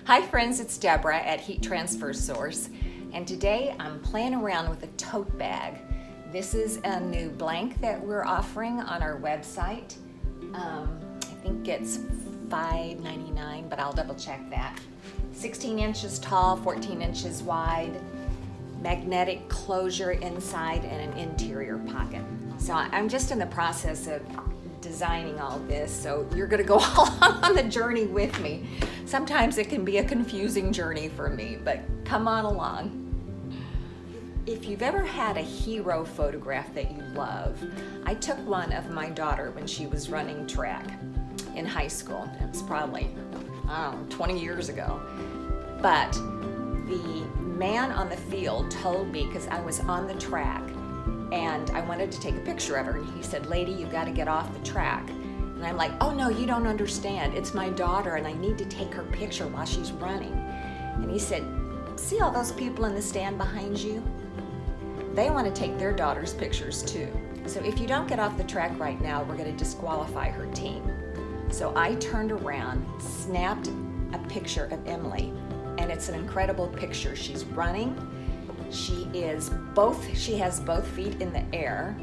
Hi friends, it's Deborah at Heat Transfer Source, and today I'm playing around with a tote bag. This is a new blank that we're offering on our website. I think it's $5.99, but I'll double check that. 16 inches tall, 14 inches wide, magnetic closure inside, and an interior pocket. So I'm just in the process of designing all this, so you're gonna go along on the journey with me. Sometimes it can be a confusing journey for me, but come on along. If you've ever had a hero photograph that you love, I took one of my daughter when she was running track in high school. It was probably, 20 years ago. But the man on the field told me, because I was on the track, and I wanted to take a picture of her, and he said, "Lady, you got to get off the track." And I'm like, "Oh no, you don't understand. It's my daughter, and I need to take her picture while she's running." And he said, "See all those people in the stand behind you? They want to take their daughter's pictures too. So if you don't get off the track right now, we're going to disqualify her team." So I turned around, snapped a picture of Emily, and it's an incredible picture. She's running. She has both feet in the air.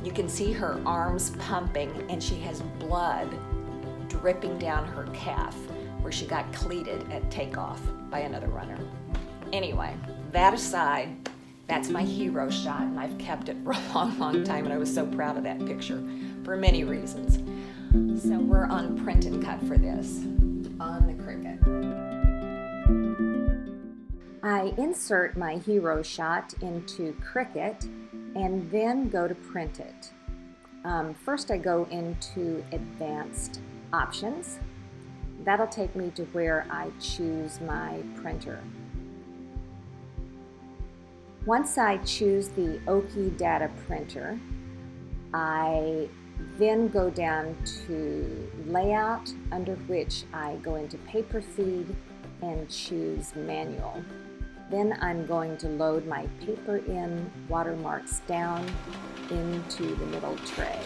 You can see her arms pumping, and she has blood dripping down her calf where she got cleated at takeoff by another runner. Anyway, that aside, that's my hero shot, and I've kept it for a long, long time, and I was so proud of that picture for many reasons. So we're on print and cut for this on the Cricut. I insert my hero shot into Cricut and then go to print it. First I go into advanced options. That'll take me to where I choose my printer. Once I choose the Oki data printer, I then go down to layout, under which I go into paper feed and choose manual. Then I'm going to load my paper in, watermarks down into the middle tray.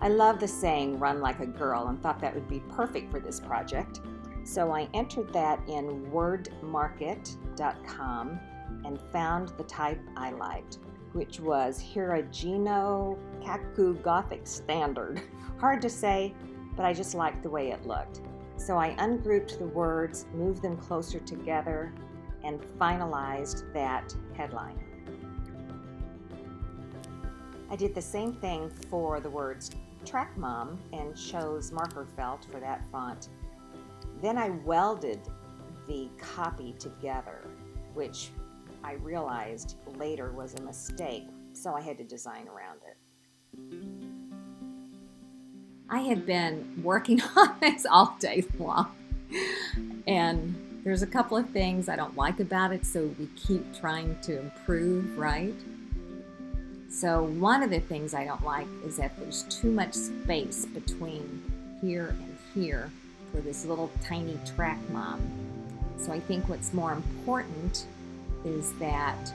I love the saying, "run like a girl," and thought that would be perfect for this project. So I entered that in wordmarket.com and found the type I liked, which was Hiragino Kaku Gothic Standard. Hard to say, but I just liked the way it looked. So I ungrouped the words, moved them closer together, and finalized that headline. I did the same thing for the words Track Mom and chose marker felt for that font. Then I welded the copy together, which I realized later was a mistake, so I had to design around it. I had been working on this all day long, and there's a couple of things I don't like about it, so we keep trying to improve, right? So one of the things I don't like is that there's too much space between here and here for this little tiny track mom. So I think what's more important is that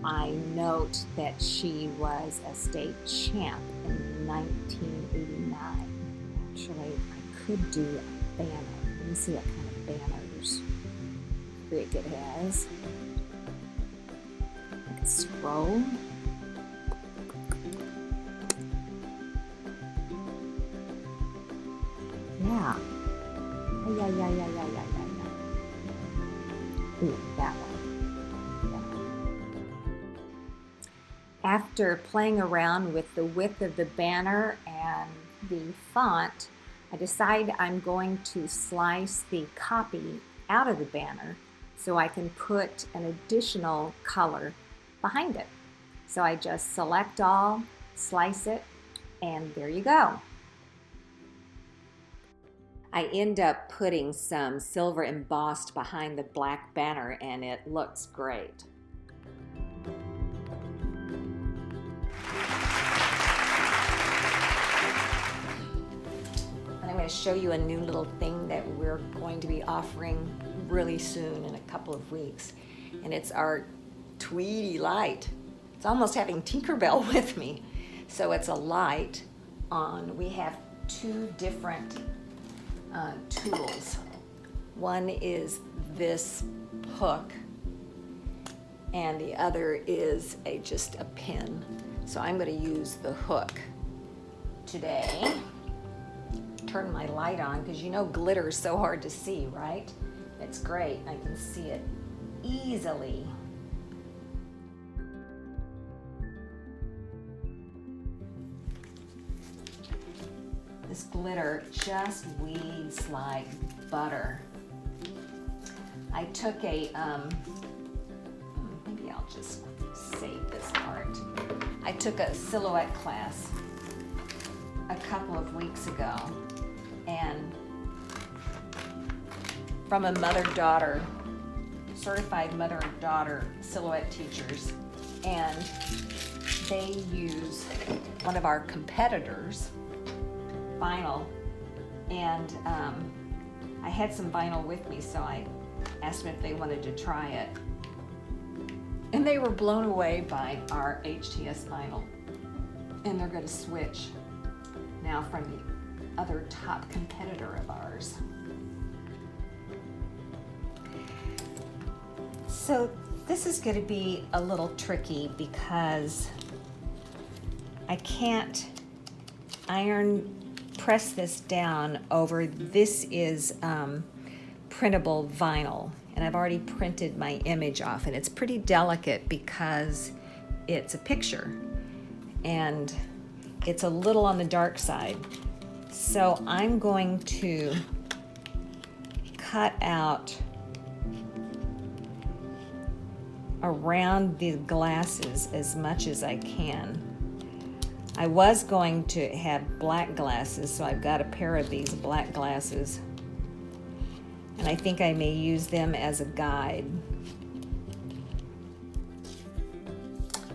I note that she was a state champ in 1989. Actually, I could do a banner. Let me see what kind of banners Cricut has. Like a scroll. Yeah. Yeah. Ooh, that one. After playing around with the width of the banner and the font, I decide I'm going to slice the copy out of the banner so I can put an additional color behind it. So I just select all, slice it, and there you go. I end up putting some silver embossed behind the black banner, and it looks great. And I'm going to show you a new little thing that we're going to be offering really soon in a couple of weeks. And it's our Tweety Light. It's almost having Tinkerbell with me. So it's a light on. We have two different tools. One is this hook, and the other is just a pin. So I'm going to use the hook today. Turn my light on because you know glitter is so hard to see, right? It's great. I can see it easily. This glitter just weaves like butter. I took a, maybe I'll just save this part. I took a silhouette class a couple of weeks ago, and from a mother-daughter, certified mother-daughter silhouette teachers, and they use one of our competitors' vinyl, and I had some vinyl with me, so I asked them if they wanted to try it, and they were blown away by our HTS vinyl, and they're going to switch now from the other top competitor of ours. So this is going to be a little tricky because I can't press this down over. This is printable vinyl, and I've already printed my image off, and it's pretty delicate because it's a picture and it's a little on the dark side. So I'm going to cut out around the glasses as much as I can. I was going to have black glasses, so I've got a pair of these black glasses, and I think I may use them as a guide.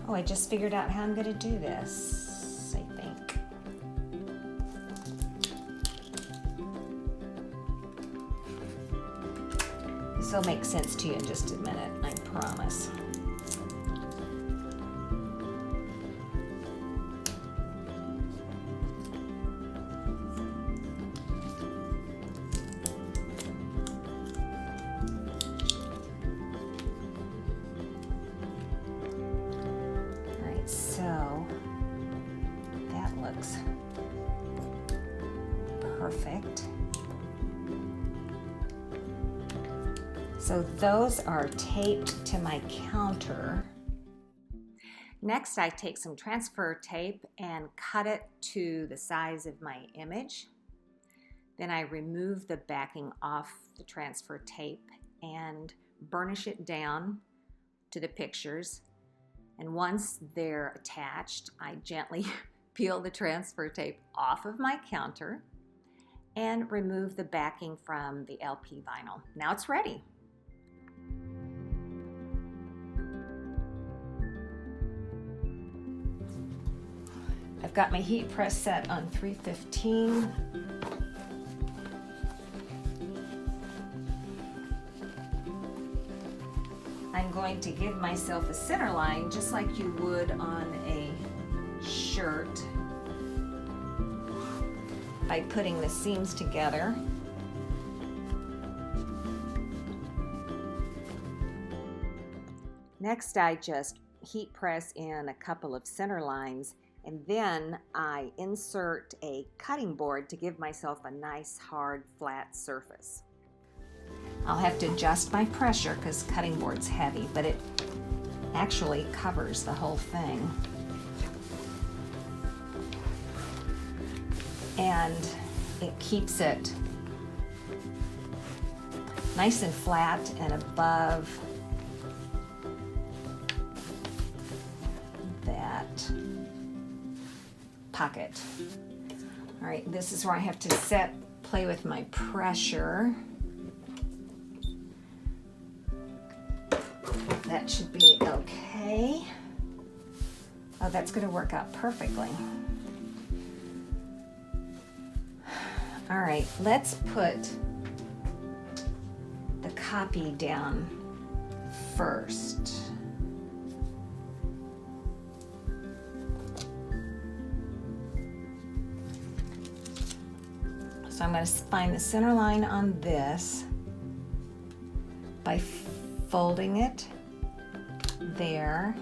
Oh, I just figured out how I'm going to do this, I think. This will make sense to you in just a minute, I promise. So that looks perfect. So those are taped to my counter. Next, I take some transfer tape and cut it to the size of my image. Then I remove the backing off the transfer tape and burnish it down to the pictures. And once they're attached, I gently peel the transfer tape off of my counter and remove the backing from the LP vinyl. Now it's ready. I've got my heat press set on 315. I'm going to give myself a center line just like you would on a shirt by putting the seams together. Next, I just heat press in a couple of center lines, and then I insert a cutting board to give myself a nice hard flat surface. I'll have to adjust my pressure because cutting board's heavy, but it actually covers the whole thing. And it keeps it nice and flat and above that pocket. All right, this is where I have to play with my pressure. That should be okay. Oh, that's going to work out perfectly. All right, let's put the copy down first. So I'm going to find the center line on this by folding it there.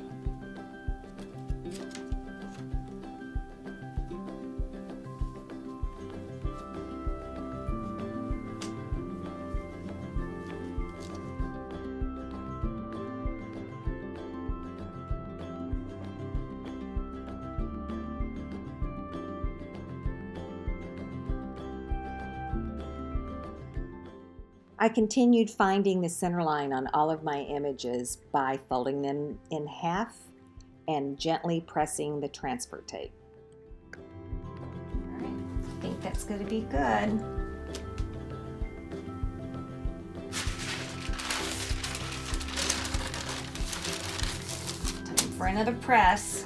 I continued finding the center line on all of my images by folding them in half and gently pressing the transfer tape. All right, I think that's going to be good. Time for another press.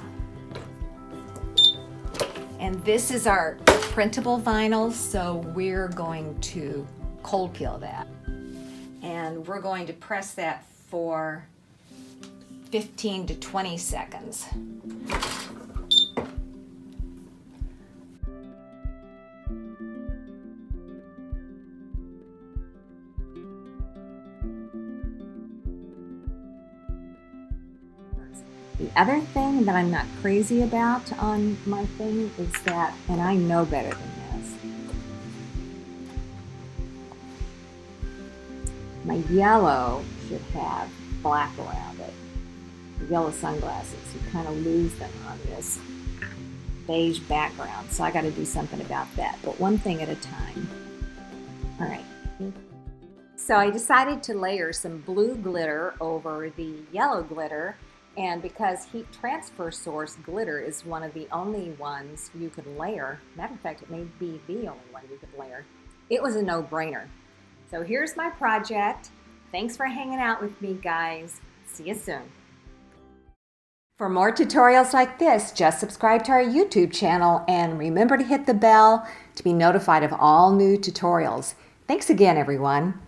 And this is our printable vinyl, so we're going to cold peel that. And we're going to press that for 15 to 20 seconds. The other thing that I'm not crazy about on my thing is that, and I know better than this, my yellow should have black around it. The yellow sunglasses, you kind of lose them on this beige background, so I got to do something about that, but one thing at a time. All right. So I decided to layer some blue glitter over the yellow glitter, and because heat transfer source glitter is one of the only ones you could layer, matter of fact, it may be the only one you could layer, it was a no-brainer. So here's my project. Thanks for hanging out with me, guys. See you soon. For more tutorials like this, just subscribe to our YouTube channel and remember to hit the bell to be notified of all new tutorials. Thanks again, everyone.